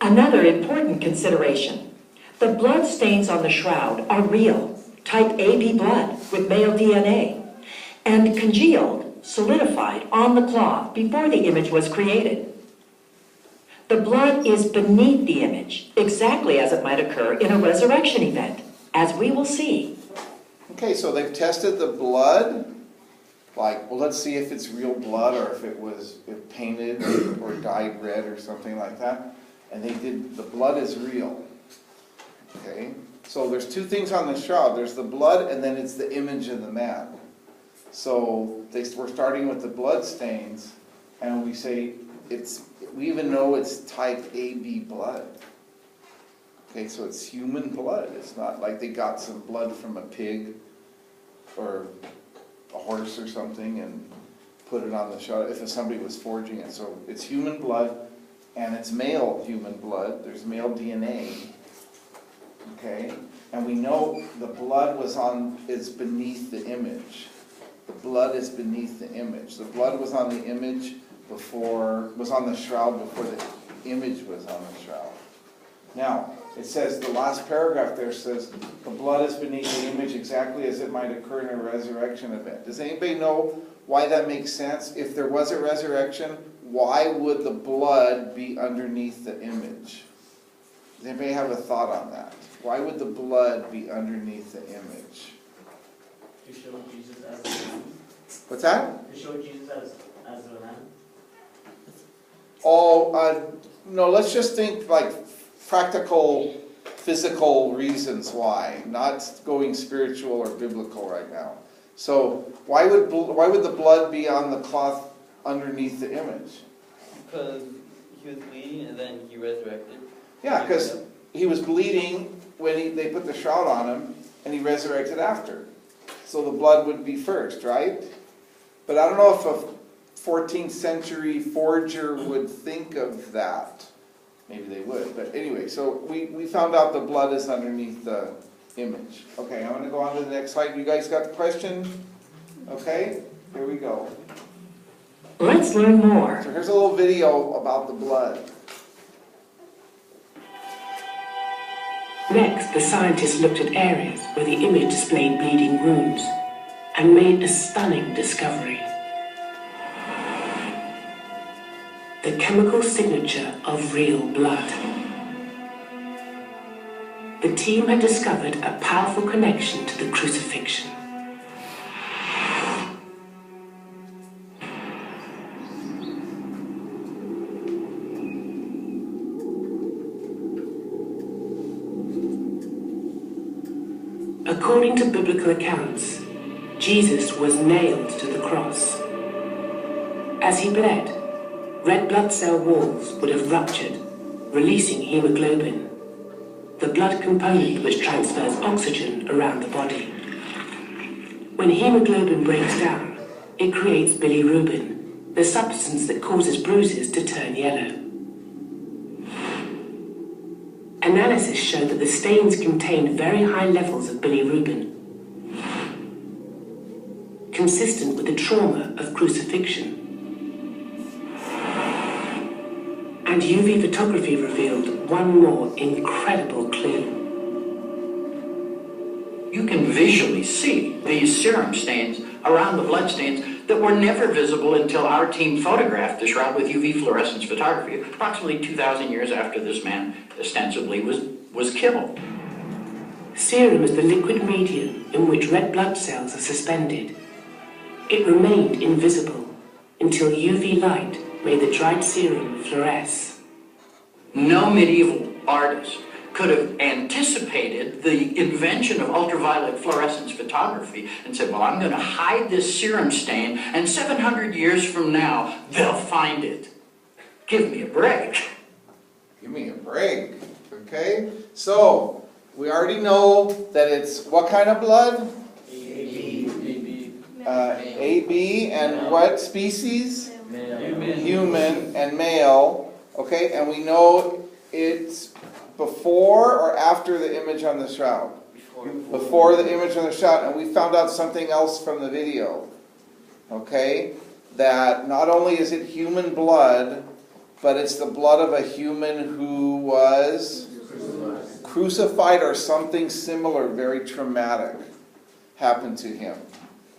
Another important consideration. The blood stains on the shroud are real, type AB blood with male DNA, and congealed, solidified on the cloth before the image was created. The blood is beneath the image, exactly as it might occur in a resurrection event, as we will see. Okay, so they've tested the blood. Like, well, let's see if it's real blood or if it was painted or dyed red or something like that. And they did, the blood is real. Okay, so there's two things on the shroud. There's the blood and then it's the image of the man. So we're starting with the blood stains and we say we even know it's type AB blood. Okay, so it's human blood. It's not like they got some blood from a pig or a horse or something and put it on the shroud if somebody was forging it. So it's human blood and it's male human blood. There's male DNA. Okay, and we know the blood is beneath the image. The blood is beneath the image. The blood was on the image was on the shroud before the image was on the shroud. Now, it says, the last paragraph there says, the blood is beneath the image exactly as it might occur in a resurrection event. Does anybody know why that makes sense? If there was a resurrection, why would the blood be underneath the image? Does anybody have a thought on that? Why would the blood be underneath the image? To show Jesus as the Lamb. What's that? To show Jesus as the Lamb. Oh, no, let's just think like practical, physical reasons why, not going spiritual or biblical right now. So why would the blood be on the cloth underneath the image? Because he was bleeding and then he resurrected. Yeah, because he was bleeding when they put the shroud on him and he resurrected after. So the blood would be first, right? But I don't know if a 14th century forger would think of that. Maybe they would, but anyway, so we found out the blood is underneath the image. Okay, I'm going to go on to the next slide. You guys got the question? Okay, here we go. Let's learn more. So here's a little video about the blood. Next, the scientists looked at areas where the image displayed bleeding wounds and made a stunning discovery. The chemical signature of real blood. The team had discovered a powerful connection to the crucifixion. According to biblical accounts, Jesus was nailed to the cross. As he bled, red blood cell walls would have ruptured, releasing hemoglobin, the blood component which transfers oxygen around the body. When hemoglobin breaks down, it creates bilirubin, the substance that causes bruises to turn yellow. Analysis showed that the stains contained very high levels of bilirubin, consistent with the trauma of crucifixion. And UV photography revealed one more incredible clue. You can visually see these serum stains around the blood stains that were never visible until our team photographed the shroud with UV fluorescence photography, approximately 2,000 years after this man ostensibly was killed. Serum is the liquid medium in which red blood cells are suspended. It remained invisible until UV light made the dried serum fluoresce. No medieval artist could have anticipated the invention of ultraviolet fluorescence photography and said, well, I'm going to hide this serum stain, and 700 years from now, they'll find it. Give me a break. Give me a break. Okay? So, we already know that it's what kind of blood? AB and what species? Human and male. Okay, and we know it's before or after the image on the shroud? Before the image on the shroud. And we found out something else from the video. Okay, that not only is it human blood, but it's the blood of a human who was crucified or something similar, very traumatic, happened to him.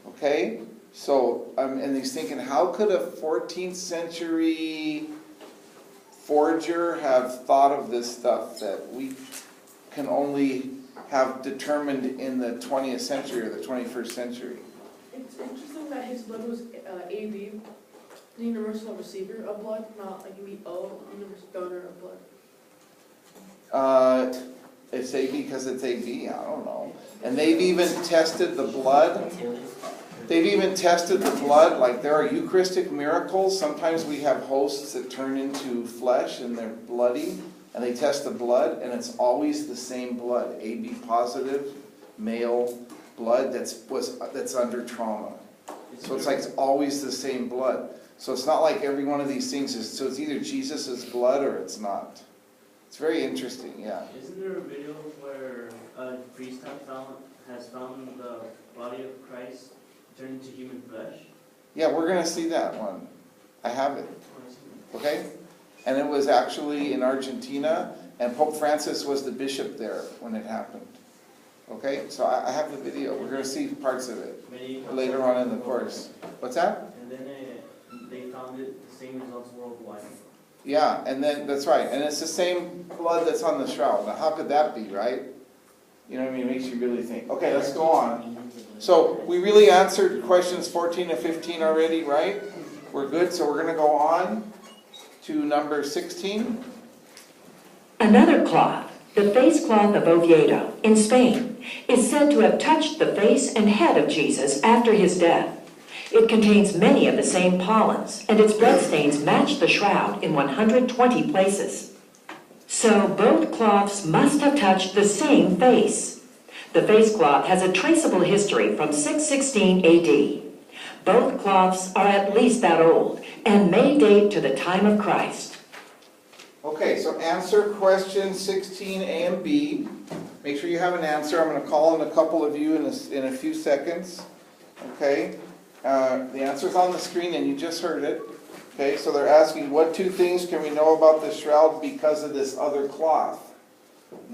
Okay? So, and he's thinking, how could a 14th century forger have thought of this stuff that we can only have determined in the 20th century or the 21st century? It's interesting that his blood was AB, the universal receiver of blood, not like UO, universal donor of blood. It's AB because it's AB, I don't know. And they've even tested the blood. They've even tested the blood, like there are Eucharistic miracles. Sometimes we have hosts that turn into flesh and they're bloody, and they test the blood, and it's always the same blood, AB positive, male blood that's under trauma. So it's like it's always the same blood. So it's not like every one of these things is, so it's either Jesus' blood or it's not. It's very interesting, yeah. Isn't there a video where a priest has found the body of Christ turned into human flesh? Yeah, we're going to see that one. I have it. Okay? And it was actually in Argentina, and Pope Francis was the bishop there when it happened. Okay? So I have the video. We're going to see parts of it later on in the course. What's that? And then they found it, the same results worldwide. Yeah, and then, that's right. And it's the same blood that's on the shroud. Now, how could that be, right? You know what I mean? It makes you really think. Okay, let's go on. So, we really answered questions 14 and 15 already, right? We're good, so we're going to go on to number 16. Another cloth, the face cloth of Oviedo, in Spain, is said to have touched the face and head of Jesus after his death. It contains many of the same pollens, and its bloodstains match the shroud in 120 places. So both cloths must have touched the same face. The face cloth has a traceable history from 616 AD. Both cloths are at least that old, and may date to the time of Christ. Okay, so answer questions 16 A and B. Make sure you have an answer. I'm going to call on a couple of you in a few seconds. Okay? The answer's on the screen and you just heard it. Okay, so they're asking, what two things can we know about the shroud because of this other cloth?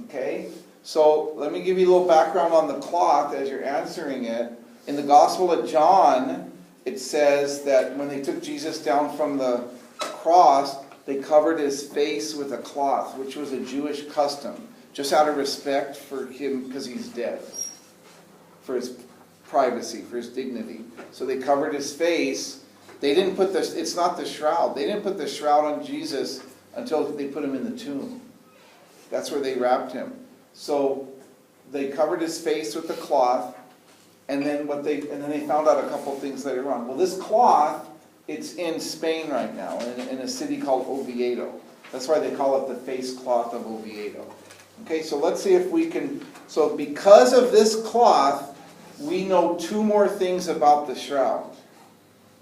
Okay, so let me give you a little background on the cloth as you're answering it. In the Gospel of John, it says that when they took Jesus down from the cross, they covered his face with a cloth, which was a Jewish custom, just out of respect for him because he's dead, for his privacy, for his dignity. So they covered his face. They didn't put this, it's not the shroud. They didn't put the shroud on Jesus until they put him in the tomb. That's where they wrapped him. So they covered his face with the cloth, and then they found out a couple things later on. Well, this cloth, it's in Spain right now, in a city called Oviedo. That's why they call it the face cloth of Oviedo. Okay, so let's see if we can, so because of this cloth, we know two more things about the shroud.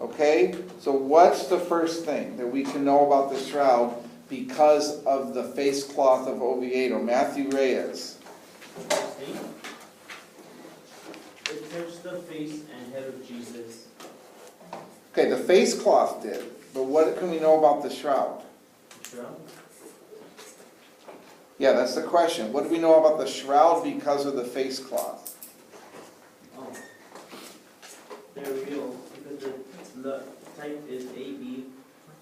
Okay? So what's the first thing that we can know about the shroud because of the face cloth of Oviedo? Matthew Reyes. It touched the face and head of Jesus. Okay, the face cloth did. But what can we know about the shroud? The shroud? Yeah, that's the question. What do we know about the shroud because of the face cloth? Oh. They're real because the type is AB,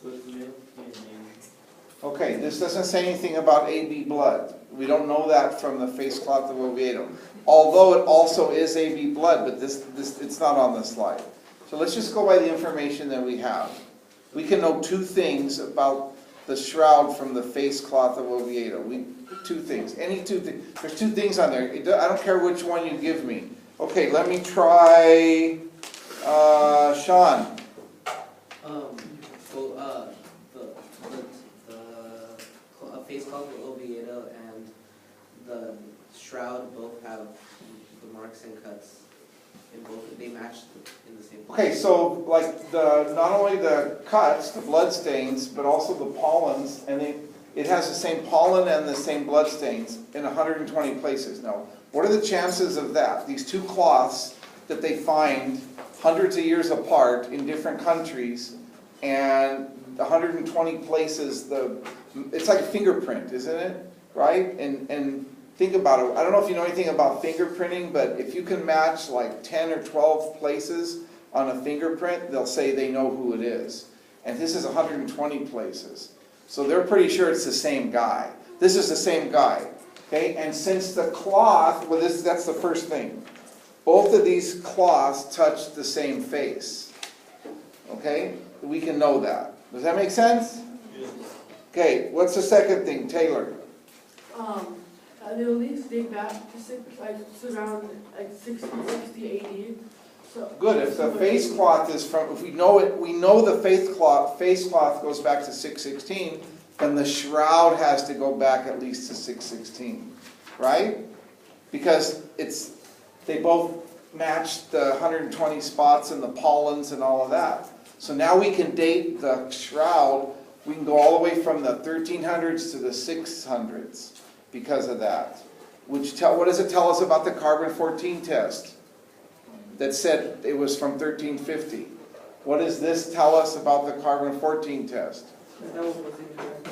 so it's male DNA. Okay, this doesn't say anything about AB blood. We don't know that from the face cloth of Oviedo. Although it also is AB blood, but this it's not on the slide. So let's just go by the information that we have. We can know two things about the shroud from the face cloth of Oviedo. Two things. Any two things. There's two things on there. I don't care which one you give me. Okay, let me try Sean. The face cloth of Oviedo and the shroud both have the marks and cuts. In both, they match in the same place. Okay, so like not only the cuts, the blood stains, but also the pollens, and it has the same pollen and the same blood stains in 120 places. Now, what are the chances of that? These two cloths that they find hundreds of years apart in different countries, and 120 places, it's like a fingerprint, isn't it? Right? And think about it. I don't know if you know anything about fingerprinting, but if you can match like 10 or 12 places on a fingerprint, they'll say they know who it is. And this is 120 places. So they're pretty sure it's the same guy. This is the same guy. Okay? And since the cloth, well, that's the first thing. Both of these cloths touch the same face. Okay? We can know that. Does that make sense? Okay, what's the second thing, Taylor? They at least date back to around 60 AD. So, Good. If the face cloth is from, if we know it, we know the face cloth goes back to 616, then the shroud has to go back at least to 616, right? Because they both match the 120 spots and the pollens and all of that. So now we can date the shroud. We can go all the way from the 1300s to the 600s because of that. What does it tell us about the carbon-14 test that said it was from 1350? What does this tell us about the carbon-14 test? That one was incorrect.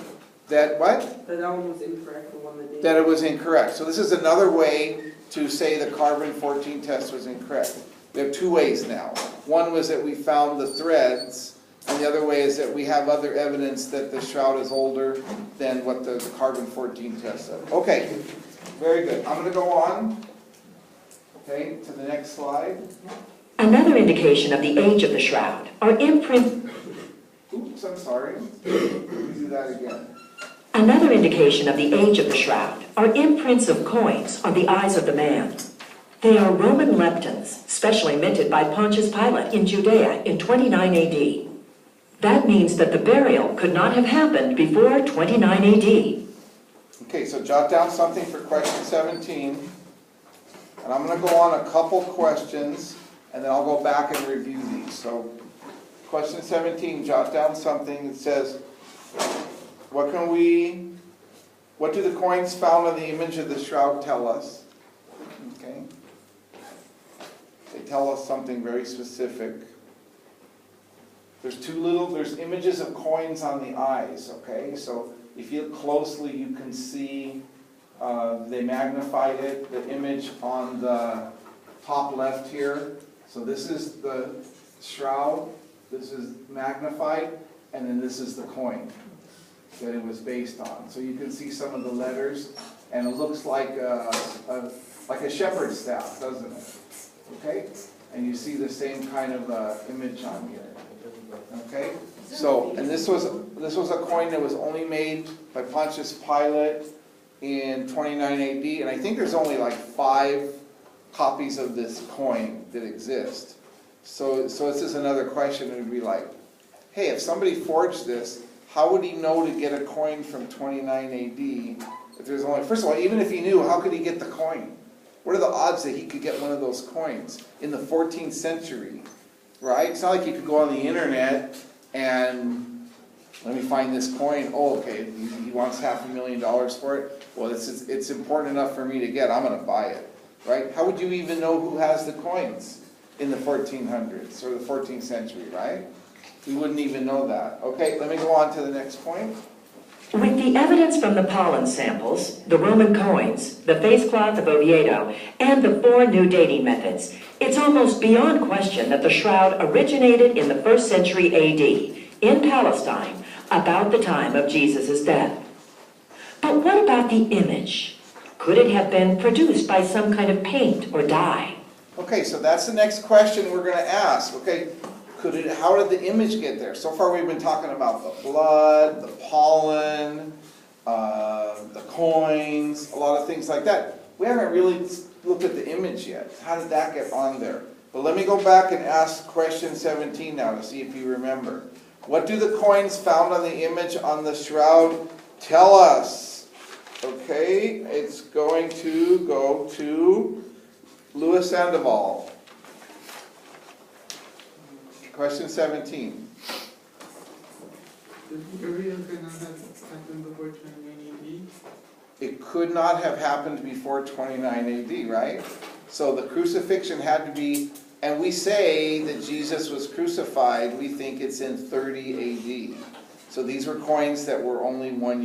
That what? That one was incorrect, the one that did. That it was incorrect. So this is another way to say the carbon-14 test was incorrect. We have two ways now. One was that we found the threads, and the other way is that we have other evidence that the shroud is older than what the carbon-14 test said. Okay, very good. I'm going to go on, okay, to the next slide. Another indication of the age of the shroud are imprints. Oops, I'm sorry. Let me do that again. Another indication of the age of the shroud are imprints of coins on the eyes of the man. They are Roman leptons, specially minted by Pontius Pilate in Judea in 29 AD. That means that the burial could not have happened before 29 AD. Okay, so jot down something for question 17. And I'm going to go on a couple questions, and then I'll go back and review these. So, question 17, jot down something that says, what do the coins found on the image of the shroud tell us? Okay. They tell us something very specific. There's images of coins on the eyes, okay? So if you look closely, you can see they magnified it, the image on the top left here. So this is the shroud, this is magnified, and then this is the coin that it was based on. So you can see some of the letters, and it looks like a shepherd's staff, doesn't it? Okay? And you see the same kind of image on here. Okay? So, and this was a coin that was only made by Pontius Pilate in 29 AD, and I think there's only like 5 copies of this coin that exist. So this is another question. It would be like, hey, if somebody forged this, how would he know to get a coin from 29 AD if there's only, first of all, even if he knew, how could he get the coin? What are the odds that he could get one of those coins in the 14th century, right? It's not like you could go on the internet and, let me find this coin. Oh, okay, he wants $500,000 for it. Well, it's important enough for me to get. I'm going to buy it, right? How would you even know who has the coins in the 1400s or the 14th century, right? We wouldn't even know that. Okay, let me go on to the next point. With the evidence from the pollen samples, the Roman coins, the face cloth of Oviedo, and the 4 new dating methods, it's almost beyond question that the shroud originated in the 1st century AD, in Palestine, about the time of Jesus' death. But what about the image? Could it have been produced by some kind of paint or dye? Okay, so that's the next question we're going to ask. Okay, how did the image get there? So far we've been talking about the blood, the pollen, the coins, a lot of things like that. We haven't really looked at the image yet. How did that get on there? But let me go back and ask question 17 now to see if you remember. What do the coins found on the image on the shroud tell us? Okay, it's going to go to Louis Sandoval. Question 17. The burial cannot have happened before 29 AD? It could not have happened before 29 AD, right? So the crucifixion had to be, and we say that Jesus was crucified, we think it's in 30 AD. So these were coins that were only 1